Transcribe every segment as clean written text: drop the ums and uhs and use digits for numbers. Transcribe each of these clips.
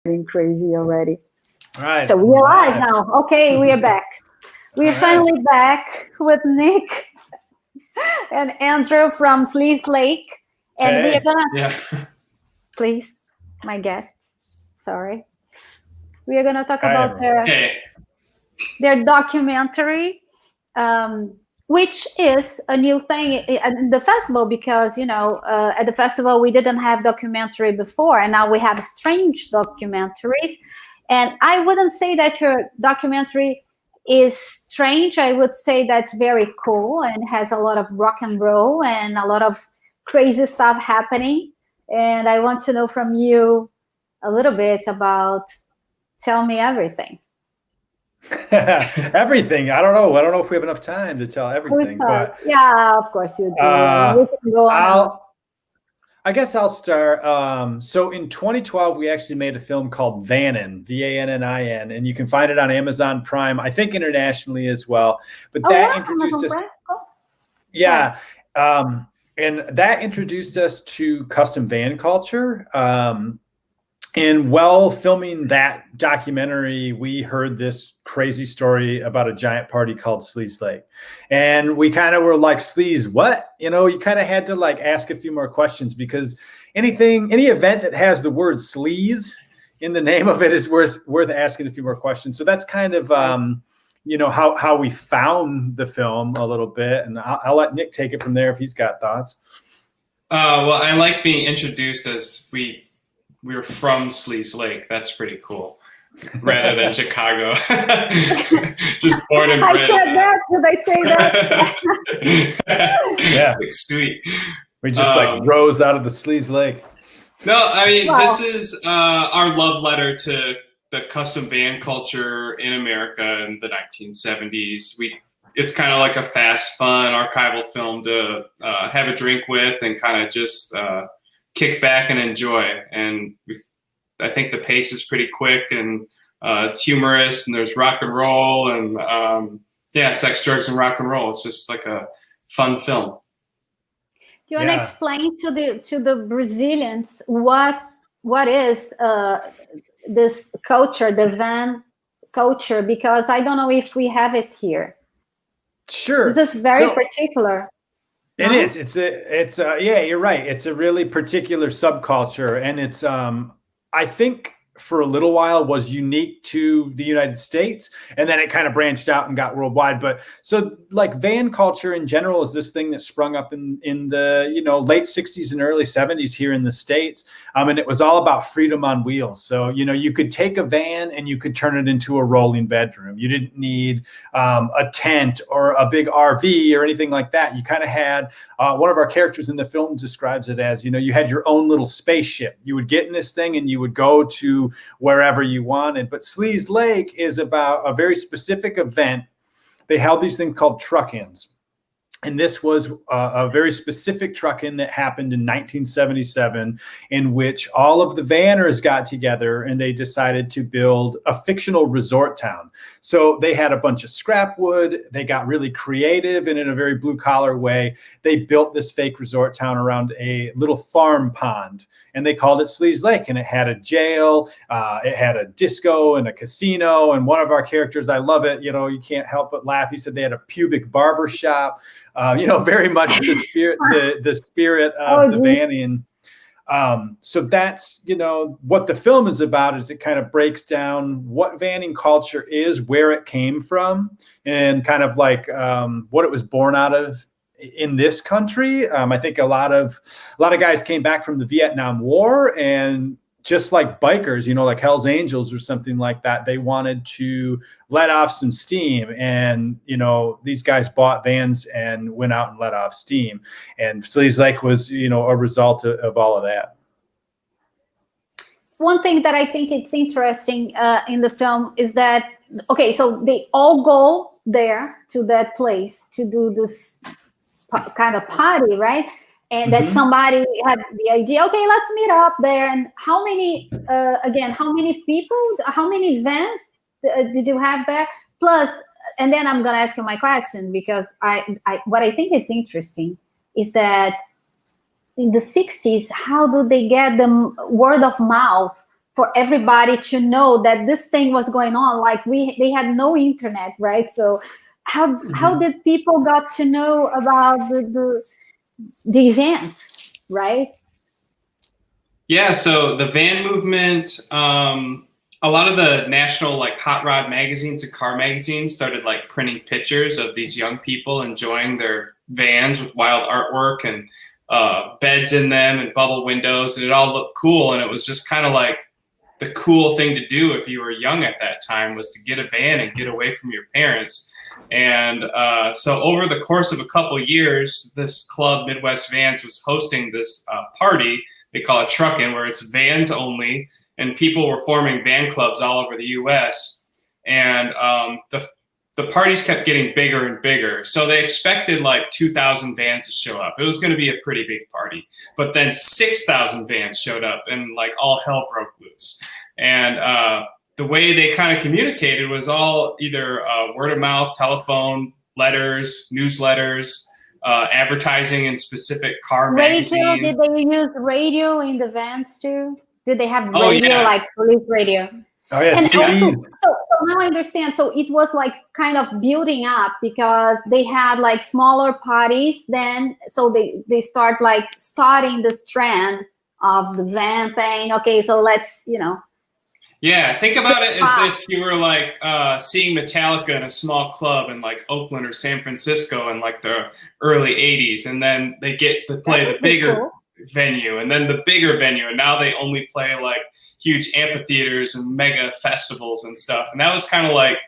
getting crazy already. All right. So we are live now. Okay, we are back. We're finally back with Nick and Andrew from Sleeze Lake. And we are gonna please, my guests, sorry. We are gonna talk about their documentary, which is a new thing in the festival because, you know, at the festival we didn't have documentary before, and now we have strange documentaries. And I wouldn't say that your documentary is strange. I would say that's very cool and has a lot of rock and roll and a lot of crazy stuff happening. And I want to know from you a little bit about tell me everything. Everything. I don't know if we have enough time to tell everything, but yeah, of course you do. We can go on. I guess I'll start. So in 2012, we actually made a film called Vannin, Vannin, and you can find it on Amazon Prime, I think internationally as well. But that introduced us. Yeah. And that introduced us to custom van culture. And while filming that documentary, we heard this crazy story about a giant party called Sleeze Lake. And we kind of were like, Sleeze, what? You know, you kind of had to like ask a few more questions because any event that has the word sleaze in the name of it is worth asking a few more questions. So that's kind of, you know, how we found the film a little bit. And I'll let Nick take it from there if he's got thoughts. Well, I like being introduced as we're from Sleeze Lake. That's pretty cool. Rather than Chicago. Just born and bred. I said that. Did I say that? Yeah. It's like sweet. We just like rose out of the Sleeze Lake. No, I mean, This is our love letter to the custom van culture in America in the 1970s. It's kind of like a fast, fun, archival film to have a drink with and kind of just kick back and enjoy. And I think the pace is pretty quick and it's humorous and there's rock and roll and sex, drugs, and rock and roll. It's just like a fun film. Do you want to explain to the Brazilians what is this culture, the van culture? Because I don't know if we have it here. Sure. This is very particular. It is. It's yeah, you're right. It's a really particular subculture, and it's I think for a little while was unique to the United States, and then it kind of branched out and got worldwide. But so like van culture in general is this thing that sprung up in the, you know, late 60s and early 70s here in the States. And it was all about freedom on wheels. So, you know, you could take a van and you could turn it into a rolling bedroom. You didn't need a tent or a big RV or anything like that. You kind of had one of our characters in the film describes it as, you know, you had your own little spaceship. You would get in this thing and you would go to wherever you wanted. But Sleeze Lake is about a very specific event. They held these things called truck-ins. And this was a very specific truck-in that happened in 1977, in which all of the vanners got together and they decided to build a fictional resort town. So they had a bunch of scrap wood. They got really creative and in a very blue-collar way. They built this fake resort town around a little farm pond, and they called it Sleeze Lake. And it had a jail, it had a disco and a casino. And one of our characters, I love it, you know, you can't help but laugh. He said they had a pubic barber shop. You know, very much the spirit, the spirit of the vanning. So that's, you know, what the film is about is it kind of breaks down what vanning culture is, where it came from, and kind of like what it was born out of in this country. I think a lot of guys came back from the Vietnam War, and just like bikers, you know, like Hell's Angels or something like that, they wanted to let off some steam. And, you know, these guys bought vans and went out and let off steam. And Sleeze Lake was, you know, a result of all of that. One thing that I think it's interesting in the film is that, okay, so they all go there to that place to do this kind of party, right? And that somebody had the idea, okay, let's meet up there. And how many, how many people, how many vans did you have there? Plus, and then I'm going to ask you my question, because what I think it's interesting is that in the 60s, how do they get the word of mouth for everybody to know that this thing was going on. Like they had no internet, right? So how did people got to know about the events, right? Yeah, so the van movement, a lot of the national like hot rod magazines and car magazines started like printing pictures of these young people enjoying their vans with wild artwork and beds in them and bubble windows, and it all looked cool. And it was just kind of like the cool thing to do if you were young at that time, was to get a van and get away from your parents. And so over the course of a couple of years, this club, Midwest Vans, was hosting this party. They call it Truckin', where it's vans only, and people were forming van clubs all over the U.S. And the parties kept getting bigger and bigger. So they expected like 2,000 vans to show up. It was going to be a pretty big party. But then 6,000 vans showed up, and like all hell broke loose. And the way they kind of communicated was all either word of mouth, telephone, letters, newsletters, advertising in specific car magazines. Did they use radio in the vans too? Did they have radio, like police radio? Oh yeah, and CDs. also, so now I understand. So it was like kind of building up because they had like smaller parties then. So they start like starting this trend of the van thing. Okay, so let's, Yeah, think about it as if you were like seeing Metallica in a small club in like Oakland or San Francisco in like the early 80s, and then they get to play the bigger venue and then the bigger venue, and now they only play like huge amphitheaters and mega festivals and stuff. And that was kind of like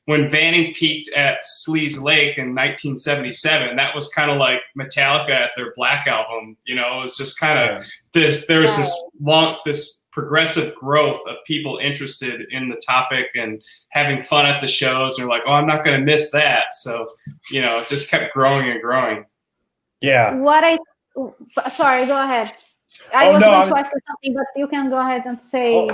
when vanning peaked at Sleeze Lake in 1977. That was kind of like Metallica at their Black album. It was just kind of there's this progressive growth of people interested in the topic and having fun at the shows. And they're like, oh, I'm not going to miss that. So, it just kept growing and growing. Yeah. Sorry, go ahead. I was going to ask you something, but you can go ahead and say.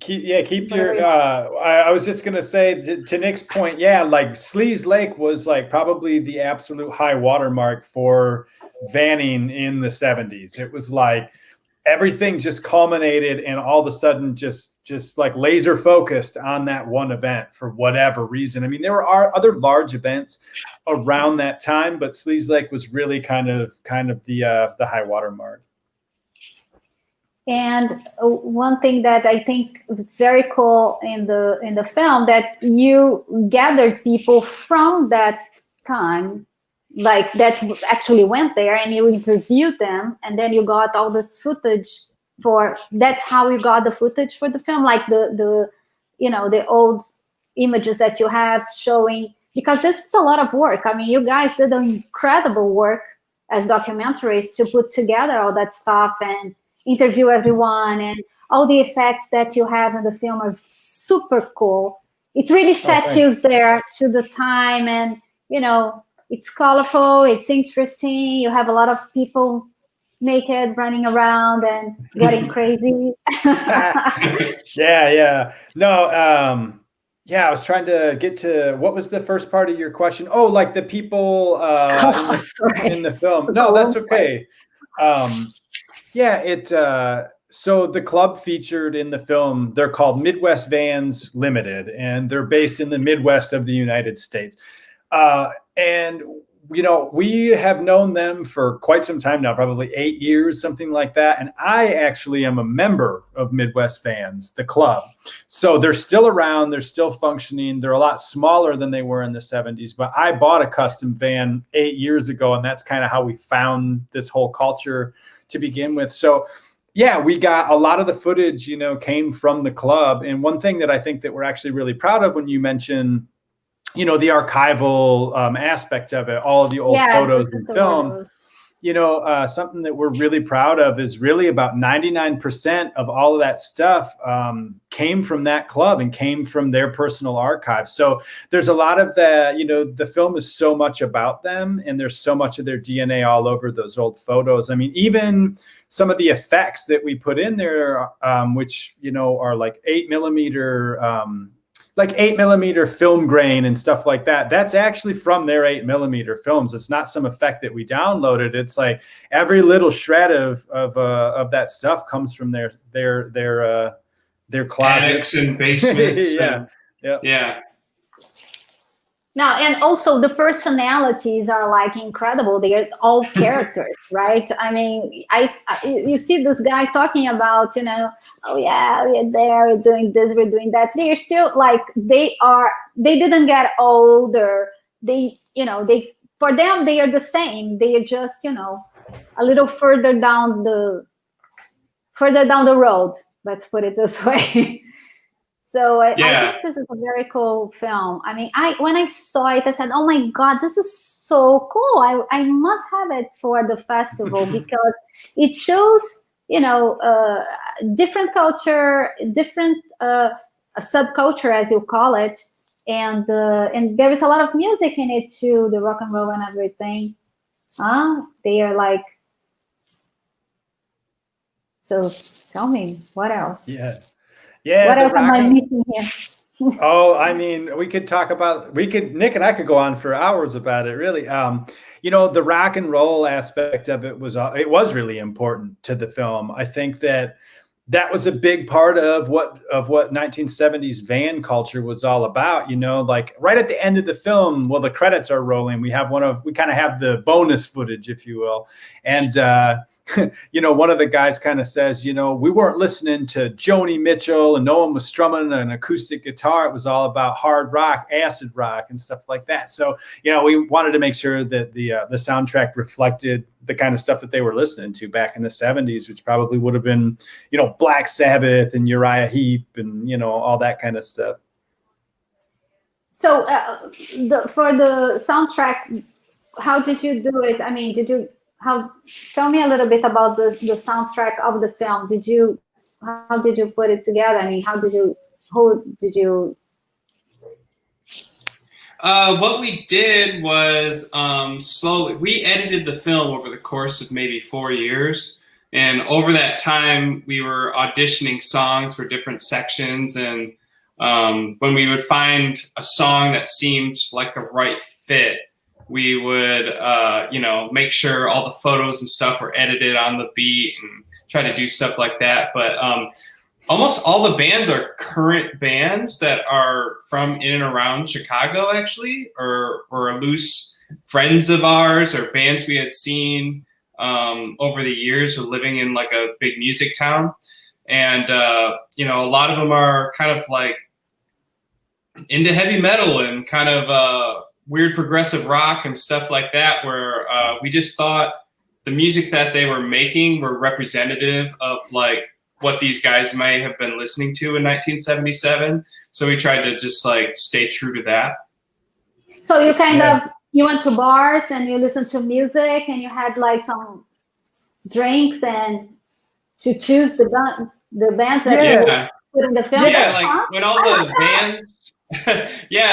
Keep your. I was just gonna say to Nick's point. Yeah, like Sleeze Lake was like probably the absolute high watermark for vanning in the 70s. It was like everything just culminated, and all of a sudden, just like laser focused on that one event for whatever reason. I mean, there are other large events around that time, but Sleeze Lake was really kind of the high watermark. And one thing that I think was very cool in the film, that you gathered people from that time, like that actually went there, and you interviewed them, and then you got all this footage that's how you got the footage for the film, like the old images that you have showing, because this is a lot of work. I mean, you guys did incredible work as documentarists to put together all that stuff and interview everyone, and all the effects that you have in the film are super cool. It really sets you there to the time, and it's colorful, it's interesting. You have a lot of people naked running around and getting crazy. Yeah. No, I was trying to get to, what was the first part of your question? Oh, like the people in the film. No, that's okay. So the club featured in the film, they're called Midwest Vans Limited, and they're based in the Midwest of the United States. And we have known them for quite some time now, probably 8 years, something like that. And I actually am a member of Midwest Vans, the club. So they're still around, they're still functioning. They're a lot smaller than they were in the 70s, but I bought a custom van 8 years ago, and that's kind of how we found this whole culture to begin with. So yeah, we got a lot of the footage, came from the club. And one thing that I think that we're actually really proud of, when you mention, the archival aspect of it, all of the old photos and film, something that we're really proud of is really about 99% of all of that stuff came from that club and came from their personal archives. So there's a lot of that, the film is so much about them, and there's so much of their DNA all over those old photos. I mean, even some of the effects that we put in there, which, are like 8mm film grain and stuff like that. That's actually from their 8mm films. It's not some effect that we downloaded. It's like every little shred of that stuff comes from their their closets and basements. Yeah. Now, and also the personalities are like incredible. They're all characters, right? I mean, you see this guy talking about, oh yeah, we're there, we're doing this, we're doing that. They're still like, they didn't get older. For them, they are the same. They are just, a little further down the road. Let's put it this way. So I think this is a very cool film. I mean, when I saw it, I said, "Oh my God, this is so cool! I must have it for the festival because it shows, different culture, different subculture, as you call it, and there is a lot of music in it too, the rock and roll and everything. They are like." So tell me, what else? Yeah. What else am I missing here? Oh, I mean, Nick and I could go on for hours about it, really. The rock and roll aspect of it was really important to the film. I think that was a big part of what 1970s van culture was all about. Like right at the end of the film, the credits are rolling. We kind of have the bonus footage, if you will, and one of the guys kind of says, we weren't listening to Joni Mitchell and no one was strumming an acoustic guitar. It was all about hard rock, acid rock, and stuff like that. So, we wanted to make sure that the soundtrack reflected the kind of stuff that they were listening to back in the 70s, which probably would have been, Black Sabbath and Uriah Heep and, all that kind of stuff. So for the soundtrack, how did you do it? I mean, tell me a little bit about the soundtrack of the film. How did you put it together? I mean, who did you? What we did was slowly, we edited the film over the course of maybe 4 years. And over that time, we were auditioning songs for different sections. And when we would find a song that seemed like the right fit, we would, make sure all the photos and stuff were edited on the beat and try to do stuff like that. But almost all the bands are current bands that are from in and around Chicago, actually, or loose friends of ours or bands we had seen over the years of living in like a big music town. And, a lot of them are kind of like into heavy metal and kind of weird progressive rock and stuff like that, where we just thought the music that they were making were representative of like what these guys may have been listening to in 1977. So we tried to just like stay true to that. So you went to bars and you listened to music and you had like some drinks and to choose the bands that you put in the film. Yeah, like when all the bands,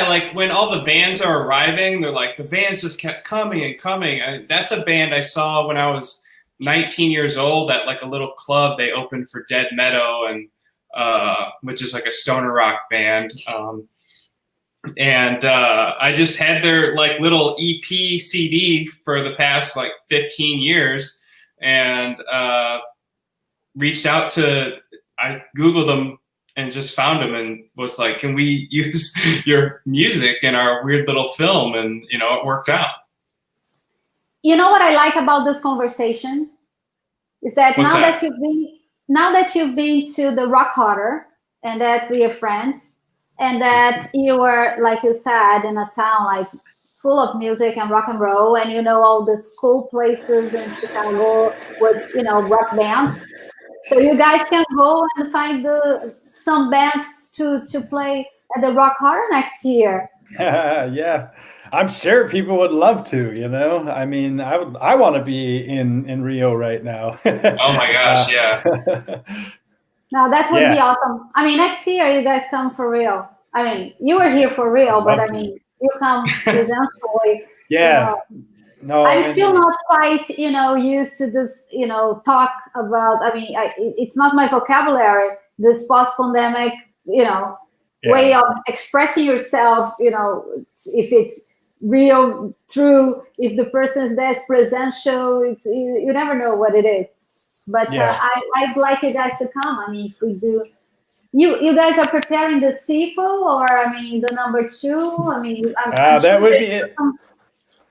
like when all the bands are arriving, they're like, the bands just kept coming and coming. That's a band I saw when I was 19 years old at like a little club. They opened for Dead Meadow, and which is like a stoner rock band. And I just had their like little EP CD for the past like 15 years, and reached out to, I Googled them and just found them and was like, can we use your music in our weird little film? And, it worked out. You know what I like about this conversation is that now that you've been to the Rock Hotter and that we are friends and that you were, like you said, in a town like full of music and rock and roll, and all the cool places in Chicago with rock bands. So you guys can go and find some bands to play at the Rock Hotter next year. Yeah, I'm sure people would love to. I mean, I want to be in Rio right now. Oh my gosh, yeah. Now that would be awesome. I mean, next year you guys come for real. I mean, you were here for real, but I mean, you come presentfully. Yeah. No, I'm still not quite, used to this, talk about. I mean, it's not my vocabulary. This post-pandemic, way of expressing yourself. If it's real, true. If the person's there, present show. You never know what it is. But I'd like you guys to come. I mean, if we do You guys are preparing the sequel, or I mean the number 2? I mean, I'm that sure would be it.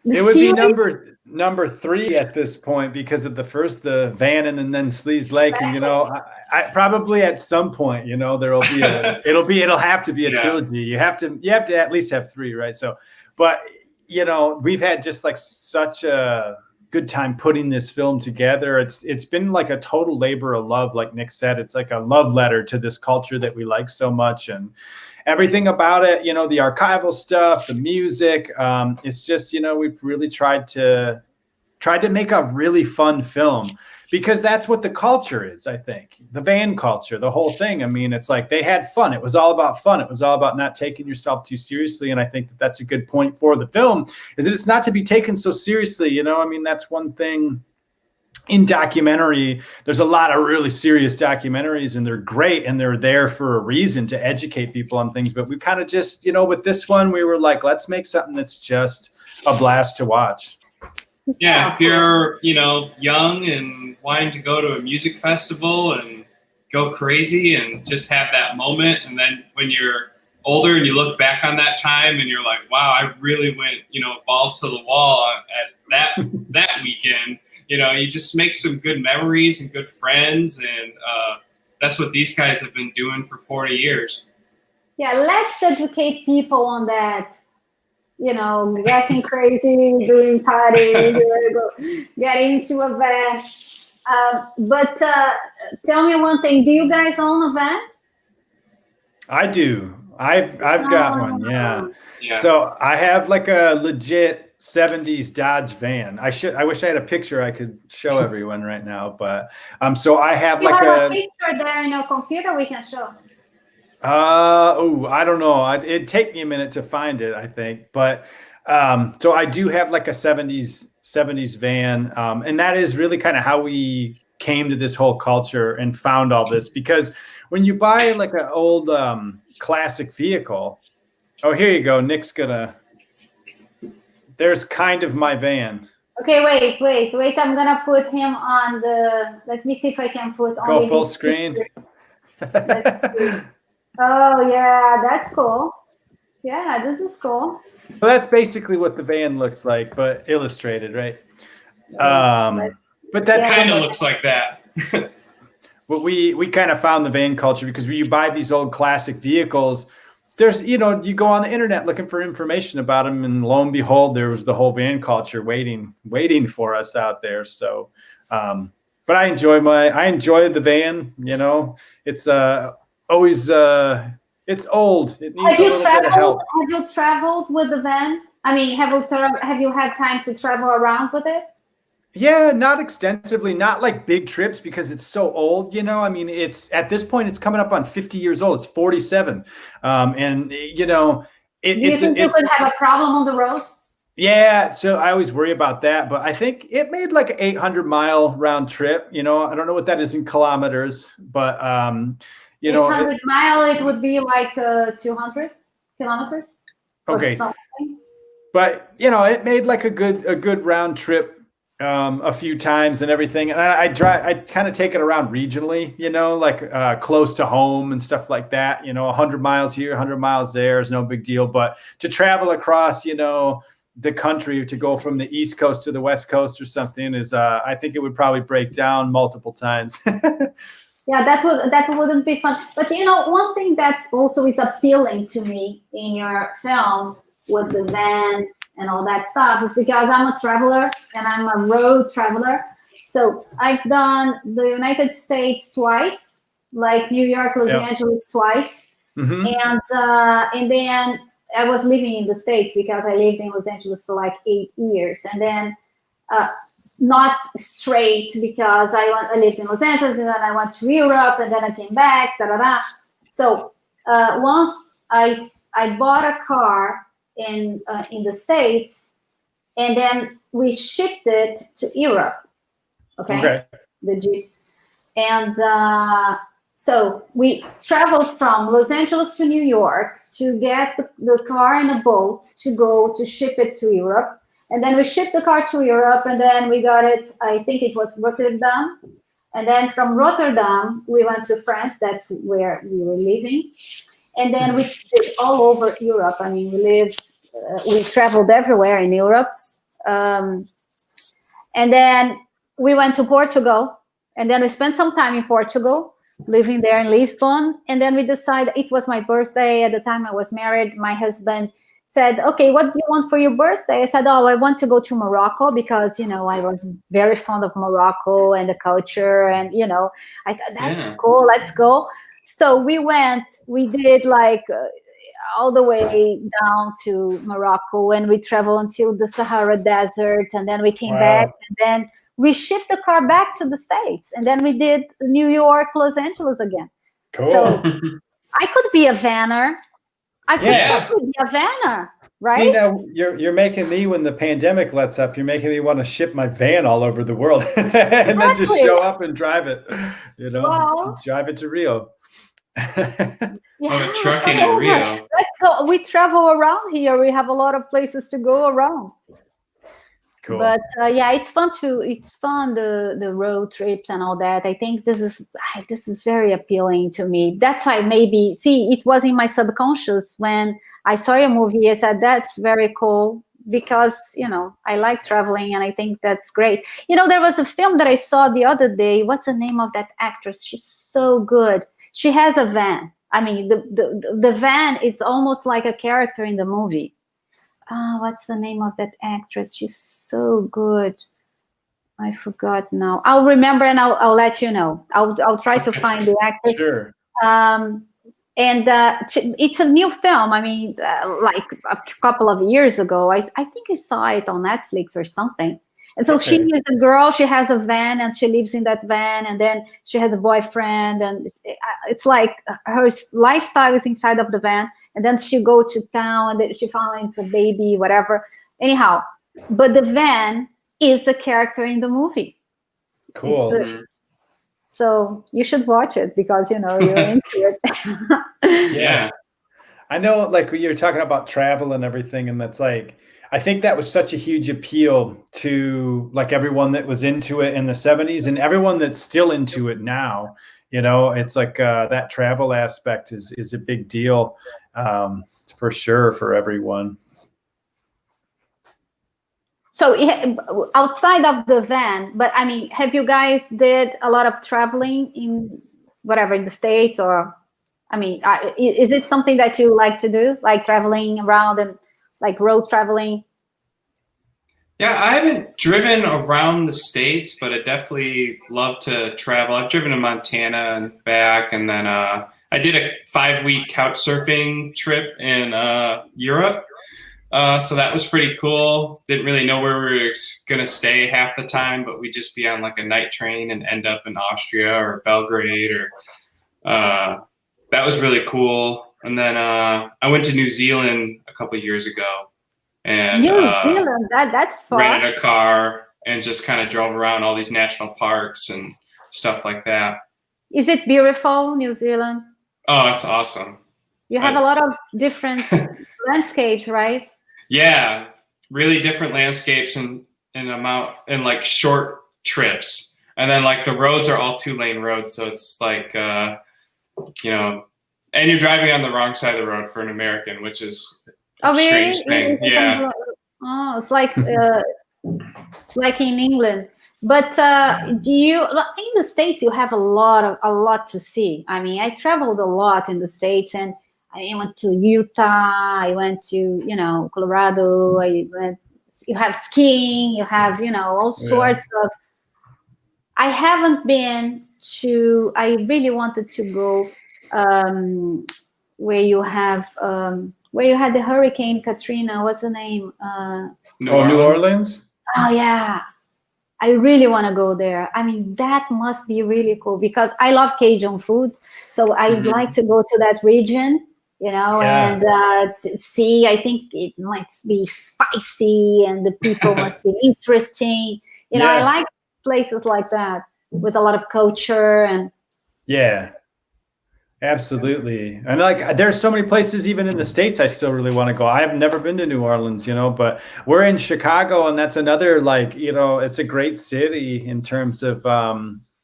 It would be series? number 3 at this point because of the van and then Sleeze Lake, and I probably at some point, there'll be it'll have to be a trilogy. You have to at least have 3, right? So, but we've had just like such a good time putting this film together. It's been like a total labor of love, like Nick said. It's like a love letter to this culture that we like so much, and everything about it, the archival stuff, the music. It's just, we've really tried to make a really fun film, because that's what the culture is. I think the van culture, the whole thing. I mean, it's like they had fun. It was all about fun. It was all about not taking yourself too seriously. And I think that that's a good point for the film, is that it's not to be taken so seriously. I mean, that's one thing. In documentary, there's a lot of really serious documentaries, and they're great, and they're there for a reason, to educate people on things. But we kind of just, with this one, we were like, let's make something that's just a blast to watch. Yeah, if you're, young and wanting to go to a music festival and go crazy and just have that moment, and then when you're older and you look back on that time and you're like, wow, I really went, balls to the wall at that weekend. You just make some good memories and good friends, and that's what these guys have been doing for 40 years. Yeah, let's educate people on that. Getting crazy, doing parties, getting into a van. But tell me one thing: do you guys own a van? I do. I've got one. Yeah. So I have like a legit 70s Dodge van. I wish I had a picture I could show everyone right now, but so I have a picture there in your computer we can show. I don't know. It'd take me a minute to find it, I think. But so I do have like a 70s van, and that is really kind of how we came to this whole culture and found all this. Because when you buy like an old classic vehicle, oh, here you go. Nick's gonna. There's kind of my van. Okay, wait. I'm gonna put him on the. Let me see if I can put on. Go full screen. Oh yeah, that's cool. Yeah, this is cool. Well, that's basically what the van looks like, but illustrated, right? But that kind of looks like that. But we kind of found the van culture because when you buy these old classic vehicles, there's, you go on the internet looking for information about them, and lo and behold, there was the whole van culture waiting for us out there. So, but I enjoy the van. It's always it's old. It needs a little bit of help. Have you traveled with the van? I mean, have you had time to travel around with it? Yeah, not extensively, not like big trips, because it's so old. I mean, it's at this point, it's coming up on 50 years old. It's 47, and Do you think you could have a problem on the road? Yeah, so I always worry about that, but I think it made like an 800-mile round trip. I don't know what that is in kilometers, but 800 mile, it would be like 200 kilometers. Okay, but it made like a good round trip. A few times and everything, and I kind of take it around regionally, like close to home and stuff like that. 100 miles here, 100 miles there is no big deal. But to travel across, the country, to go from the East Coast to the West Coast or something, is I think it would probably break down multiple times. Yeah, that wouldn't be fun. But one thing that also is appealing to me in your film with the van and all that stuff is because I'm a traveler and I'm a road traveler. So I've done the United States twice, like New York, Los Angeles twice. Mm-hmm. And then I was living in the States because I lived in Los Angeles for like 8 years. And then not straight, because I lived in Los Angeles and then I went to Europe and then I came back, So once I bought a car in the States, and then we shipped it to Europe. Okay. The Jeep. And so we traveled from Los Angeles to New York to get the car in a boat to ship it to Europe. And then we shipped the car to Europe, and then we got it, I think it was Rotterdam. And then from Rotterdam, we went to France. That's where we were living. And then we did all over Europe. I mean, we traveled everywhere in Europe. And then we went to Portugal. And then we spent some time in Portugal, living there in Lisbon. And then we decided, it was my birthday. At the time I was married, my husband said, okay, what do you want for your birthday? I said, oh, I want to go to Morocco because, I was very fond of Morocco and the culture. And, I thought, that's cool, let's go. So we did like all the way down to Morocco, and we traveled until the Sahara Desert. And then we came back, and then we shipped the car back to the States. And then we did New York, Los Angeles again. Cool. So I could be a vanner. I could be a vanner, right? See, now you're making me, when the pandemic lets up, you're making me want to ship my van all over the world and then just show up and drive it, drive it to Rio. Trucking in Rio. Let's go. We travel around here. We have a lot of places to go around. Cool. But it's fun the road trips and all that. I think this is very appealing to me. That's why it was in my subconscious when I saw your movie. I said, that's very cool because, I like traveling and I think that's great. There was a film that I saw the other day. What's the name of that actress? She's so good. She has a van. I mean, the van is almost like a character in the movie. What's the name of that actress? She's so good. I forgot now. I'll remember and I'll let you know. I'll try to find the actress. Sure. And it's a new film. I mean, like a couple of years ago. I think I saw it on Netflix or something. And so she is a girl. She has a van and she lives in that van. And then she has a boyfriend. And it's like her lifestyle is inside of the van. And then she go to town and then she finds a baby, whatever. Anyhow, but the van is a character in the movie. Cool. So you should watch it because, you're into it. Yeah. I know, like, you're talking about travel and everything. And that's like, I think that was such a huge appeal to like everyone that was into it in the 70s and everyone that's still into it now. It's like that travel aspect is a big deal for sure for everyone. So outside of the van, but I mean, have you guys did a lot of traveling in the States or, I mean, is it something that you like to do, like traveling around and like road traveling? Yeah, I haven't driven around the States, but I definitely love to travel. I've driven to Montana and back, and then I did a 5-week couch surfing trip in Europe. So that was pretty cool. Didn't really know where we were going to stay half the time, but we'd just be on like a night train and end up in Austria or Belgrade that was really cool. And then I went to New Zealand a couple of years ago. And New Zealand, that's fun. Rented a car and just kind of drove around all these national parks and stuff like that. Is it beautiful, New Zealand? Oh, that's awesome. You have a lot of different landscapes, right? Yeah, really different landscapes and like short trips. And then like the roads are all 2-lane roads, so it's like and you're driving on the wrong side of the road for an American, which is a strange thing. Yeah. Oh, it's like in England. But do you in the States? You have a lot to see. I mean, I traveled a lot in the States, and I went to Utah. I went to Colorado. You have skiing. You have all sorts of. I haven't been to. I really wanted to go where you had the Hurricane Katrina. What's the name? New Orleans. Oh yeah. I really want to go there. I mean, that must be really cool because I love Cajun food. So I'd like to go to that region, and to see. I think it might be spicy and the people must be interesting. I like places like that with a lot of culture and. Yeah. Absolutely. And like, there's so many places, even in the States, I still really want to go. I have never been to New Orleans, but we're in Chicago, and that's another, like, it's a great city in terms of,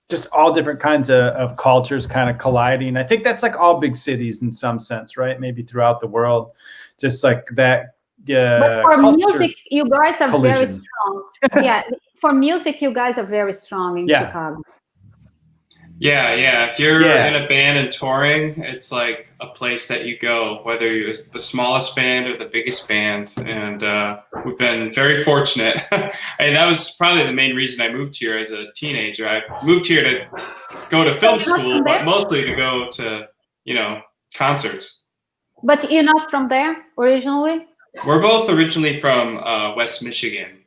just all different kinds of cultures kind of colliding. I think that's like all big cities in some sense, right? Maybe throughout the world, just like that. But for music, you guys are collision. very strong. Yeah, for music, you guys are very strong in Chicago. Yeah. If you're in a band and touring, it's like a place that you go, whether you're the smallest band or the biggest band. And we've been very fortunate. And that was probably the main reason I moved here as a teenager. I moved here to go to film school, but mostly to go to, concerts. But you're not from there originally? We're both originally from West Michigan.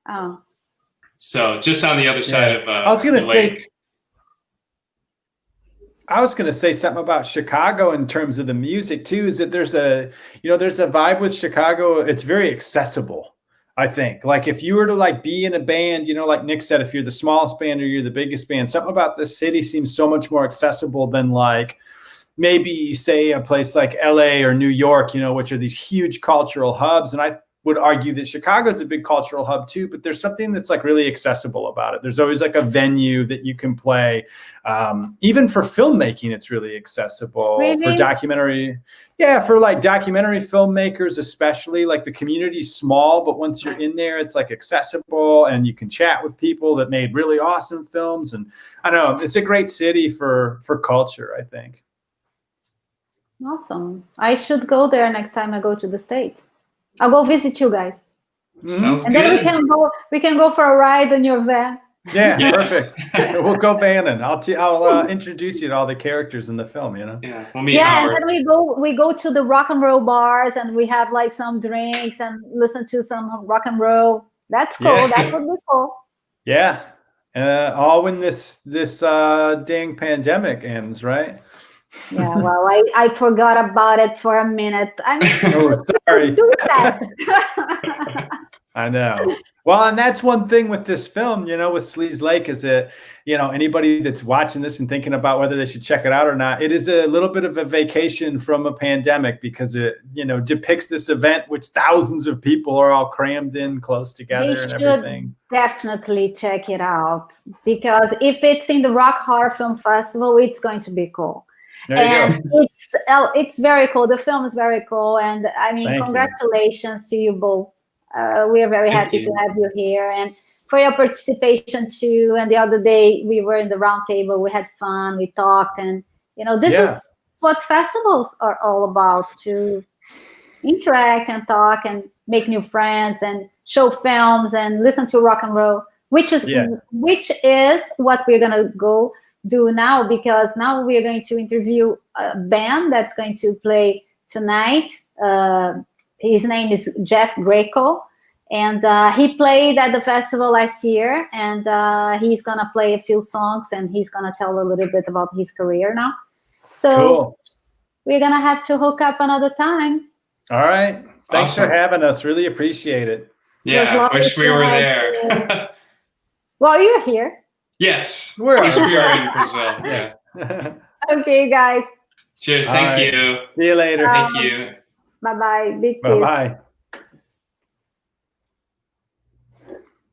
Oh. So just on the other side of the lake. I was going to say something about Chicago in terms of the music too, is that there's a vibe with Chicago. It's very accessible, I think. Like if you were to like be in a band, like Nick said, if you're the smallest band or you're the biggest band, something about the city seems so much more accessible than like maybe say a place like LA or New York, which are these huge cultural hubs. And I would argue that Chicago is a big cultural hub too, but there's something that's like really accessible about it. There's always like a venue that you can play. Even for filmmaking, it's really accessible. Really? For documentary. Yeah, for like documentary filmmakers, especially, like the community's small, but once you're in there, it's like accessible and you can chat with people that made really awesome films. And I don't know, it's a great city for culture, I think. Awesome. I should go there next time I go to the States. I'll go visit you guys. Sounds and good. Then we can go for a ride in your van. Yeah, perfect. We'll go vanning. I'll introduce you to all the characters in the film, Yeah, we'll meet Howard. And then we go to the rock and roll bars and we have like some drinks and listen to some rock and roll. That's cool. Yeah. That would be cool. Yeah. All when this dang pandemic ends, right? Yeah, well, I forgot about it for a minute. I'm sorry. Do that. I know. Well, and that's one thing with this film, with Sleeze Lake is that, anybody that's watching this and thinking about whether they should check it out or not, it is a little bit of a vacation from a pandemic because it, depicts this event which thousands of people are all crammed in close together and everything. Definitely check it out because if it's in the Rock Horror Film Festival, it's going to be cool. And it's very cool. The film is very cool. And I mean, congratulations to you both. We are very happy to have you here and for your participation too. And the other day we were in the round table, we had fun, we talked, and this is what festivals are all about, to interact and talk and make new friends and show films and listen to rock and roll, which is what we're gonna go do now, because now we are going to interview a band that's going to play tonight. His name is Jeff Greco, and he played at the festival last year, and he's gonna play a few songs, and he's gonna tell a little bit about his career now. So we're gonna have to hook up another time. All right. Thanks for having us. Really appreciate it. Yeah, wish we were there. Well, you're here. Yes, we're in Brazil. Yes. Okay, guys. Cheers. Thank you. See you later. Thank you. Bye-bye. Big kiss. Bye-bye.